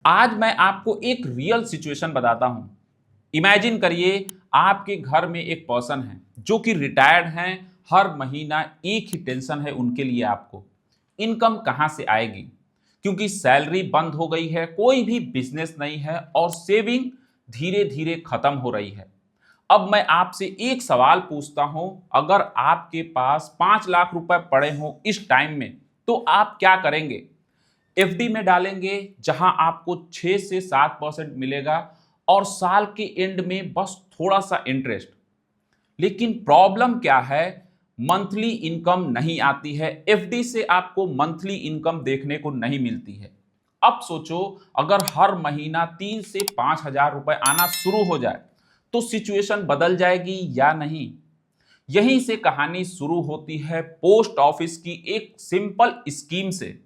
आज मैं आपको एक रियल सिचुएशन बताता हूं। इमेजिन करिए आपके घर में एक पर्सन है जो कि रिटायर्ड हैं। हर महीना एक ही टेंशन है उनके लिए, आपको इनकम कहां से आएगी, क्योंकि सैलरी बंद हो गई है, कोई भी बिजनेस नहीं है और सेविंग धीरे धीरे खत्म हो रही है। अब मैं आपसे एक सवाल पूछता हूं, अगर आपके पास 5 लाख रुपए पड़े हों इस टाइम में, तो आप क्या करेंगे? एफडी में डालेंगे जहां आपको 6 से 7% मिलेगा और साल के एंड में बस थोड़ा सा इंटरेस्ट। लेकिन प्रॉब्लम क्या है, मंथली इनकम नहीं आती है। एफडी से आपको मंथली इनकम देखने को नहीं मिलती है। अब सोचो, अगर हर महीना 3 से 5 हजार रुपए आना शुरू हो जाए तो सिचुएशन बदल जाएगी या नहीं। यहीं से कहानी शुरू होती है पोस्ट ऑफिस की एक सिंपल स्कीम से।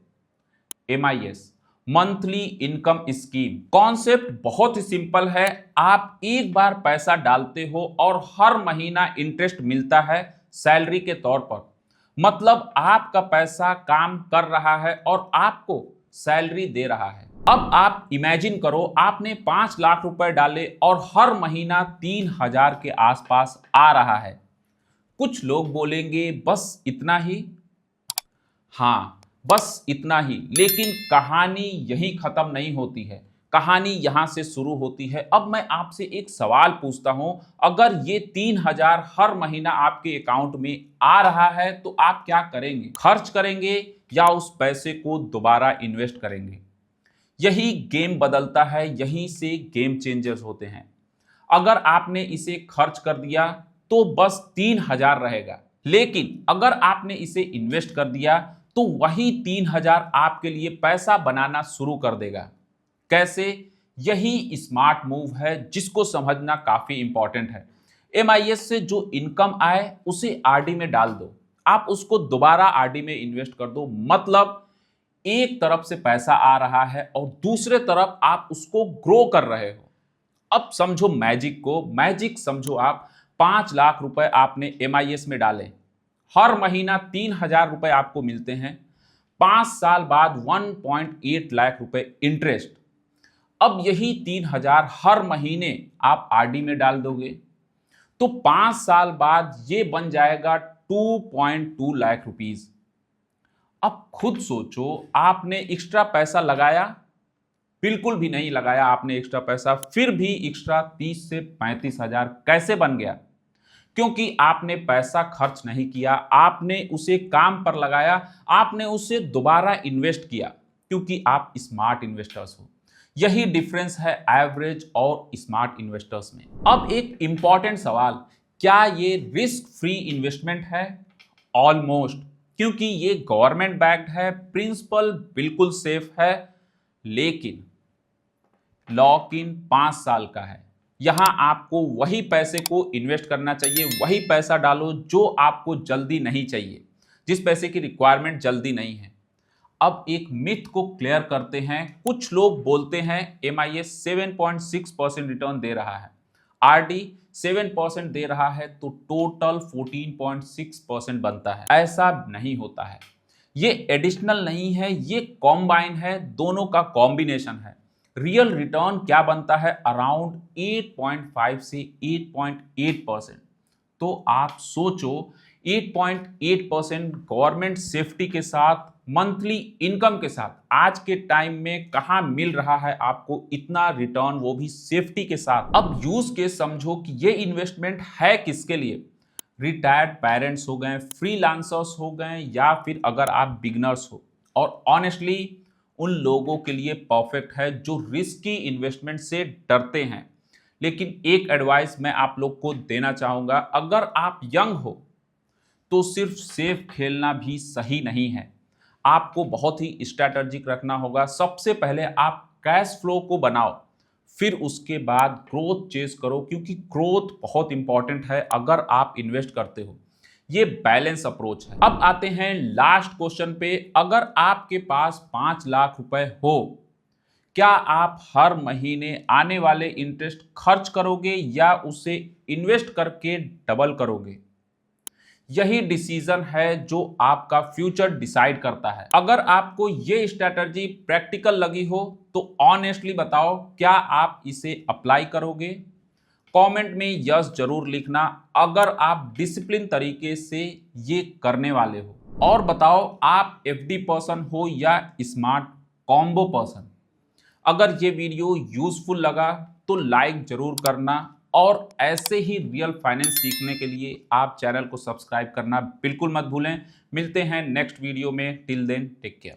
MIS, monthly income scheme. Concept बहुत ही सिंपल है। आप एक बार पैसा डालते हो और हर महीना इंटरेस्ट मिलता है सैलरी के तौर पर। मतलब आपका पैसा काम कर रहा है और आपको सैलरी दे रहा है। अब आप इमेजिन करो, आपने 5 लाख रुपए डाले और हर महीना 3 हजार के आसपास आ रहा है। कुछ लोग बोलेंगे बस इतना ही। हाँ, बस इतना ही। लेकिन कहानी यहीं खत्म नहीं होती है, कहानी यहां से शुरू होती है। अब मैं आपसे एक सवाल पूछता हूं, अगर ये 3 हजार हर महीना आपके अकाउंट में आ रहा है तो आप क्या करेंगे? खर्च करेंगे या उस पैसे को दोबारा इन्वेस्ट करेंगे? यही गेम बदलता है, यहीं से गेम चेंजर्स होते हैं। अगर आपने इसे खर्च कर दिया तो बस 3 हजार रहेगा, लेकिन अगर आपने इसे इन्वेस्ट कर दिया तो वही 3 हजार आपके लिए पैसा बनाना शुरू कर देगा। कैसे? यही स्मार्ट मूव है जिसको समझना काफी इंपॉर्टेंट है। MIS से जो इनकम आए उसे आरडी में डाल दो, आप उसको दोबारा आरडी में इन्वेस्ट कर दो। मतलब एक तरफ से पैसा आ रहा है और दूसरे तरफ आप उसको ग्रो कर रहे हो। अब समझो मैजिक को, मैजिक समझो आप। 5 लाख रुपए आपने MIS में डाले, हर महीना 3 हजार रुपए आपको मिलते हैं। 5 साल बाद 1.8 लाख रुपए इंटरेस्ट। अब यही 3 हजार हर महीने आप आरडी में डाल दोगे तो 5 साल बाद ये बन जाएगा 2.2 लाख रुपीज। अब खुद सोचो, आपने एक्स्ट्रा पैसा लगाया? बिल्कुल भी नहीं लगाया आपने एक्स्ट्रा पैसा, फिर भी एक्स्ट्रा 30 से 35 हजार कैसे बन गया? क्योंकि आपने पैसा खर्च नहीं किया, आपने उसे काम पर लगाया, आपने उसे दोबारा इन्वेस्ट किया, क्योंकि आप स्मार्ट इन्वेस्टर्स हो। यही डिफरेंस है एवरेज और स्मार्ट इन्वेस्टर्स में। अब एक इंपॉर्टेंट सवाल, क्या ये रिस्क फ्री इन्वेस्टमेंट है? ऑलमोस्ट, क्योंकि ये गवर्नमेंट बैक्ड है, प्रिंसिपल बिल्कुल सेफ है। लेकिन लॉक इन 5 साल का है। यहां आपको वही पैसे को इन्वेस्ट करना चाहिए, वही पैसा डालो जो आपको जल्दी नहीं चाहिए, जिस पैसे की रिक्वायरमेंट जल्दी नहीं है। अब एक मिथ को क्लियर करते हैं। कुछ लोग बोलते हैं MIS 7.6% रिटर्न दे रहा है, RD 7% दे रहा है, तो टोटल 14.6% बनता है। ऐसा नहीं होता है। ये एडिशनल नहीं है, ये कॉम्बाइन है, दोनों का कॉम्बिनेशन है। रियल रिटर्न क्या बनता है? अराउंड 8.5 से 8.8%। तो आप सोचो, 8.8% गवर्नमेंट सेफ्टी के साथ, मंथली इनकम के साथ आज के टाइम में कहां मिल रहा है आपको इतना रिटर्न, वो भी सेफ्टी के साथ। अब यूज केस समझो कि ये इन्वेस्टमेंट है किसके लिए? रिटायर्ड पेरेंट्स हो गए, फ्रीलांसर्स हो गए, या फिर अगर आप बिगनर्स हो। और ऑनेस्टली उन लोगों के लिए परफेक्ट है जो रिस्की इन्वेस्टमेंट से डरते हैं। लेकिन एक एडवाइस मैं आप लोग को देना चाहूंगा, अगर आप यंग हो तो सिर्फ सेफ खेलना भी सही नहीं है। आपको बहुत ही स्ट्रैटेजिक रखना होगा। सबसे पहले आप कैश फ्लो को बनाओ, फिर उसके बाद ग्रोथ चेस करो, क्योंकि ग्रोथ बहुत इंपॉर्टेंट है अगर आप इन्वेस्ट करते हो। ये बैलेंस अप्रोच है। अब आते हैं लास्ट क्वेश्चन पे, अगर आपके पास 5 लाख रुपए हो, क्या आप हर महीने आने वाले इंटरेस्ट खर्च करोगे या उसे इन्वेस्ट करके डबल करोगे? यही डिसीजन है जो आपका फ्यूचर डिसाइड करता है। अगर आपको ये स्ट्रैटेजी प्रैक्टिकल लगी हो तो ऑनेस्टली बताओ, क्या आप इसे अप्लाई करोगे? कमेंट में यस जरूर लिखना अगर आप डिसिप्लिन तरीके से ये करने वाले हो। और बताओ, आप एफडी पर्सन हो या स्मार्ट कॉम्बो पर्सन? अगर ये वीडियो यूजफुल लगा तो लाइक जरूर करना, और ऐसे ही रियल फाइनेंस सीखने के लिए आप चैनल को सब्सक्राइब करना बिल्कुल मत भूलें। मिलते हैं नेक्स्ट वीडियो में। Till then take care.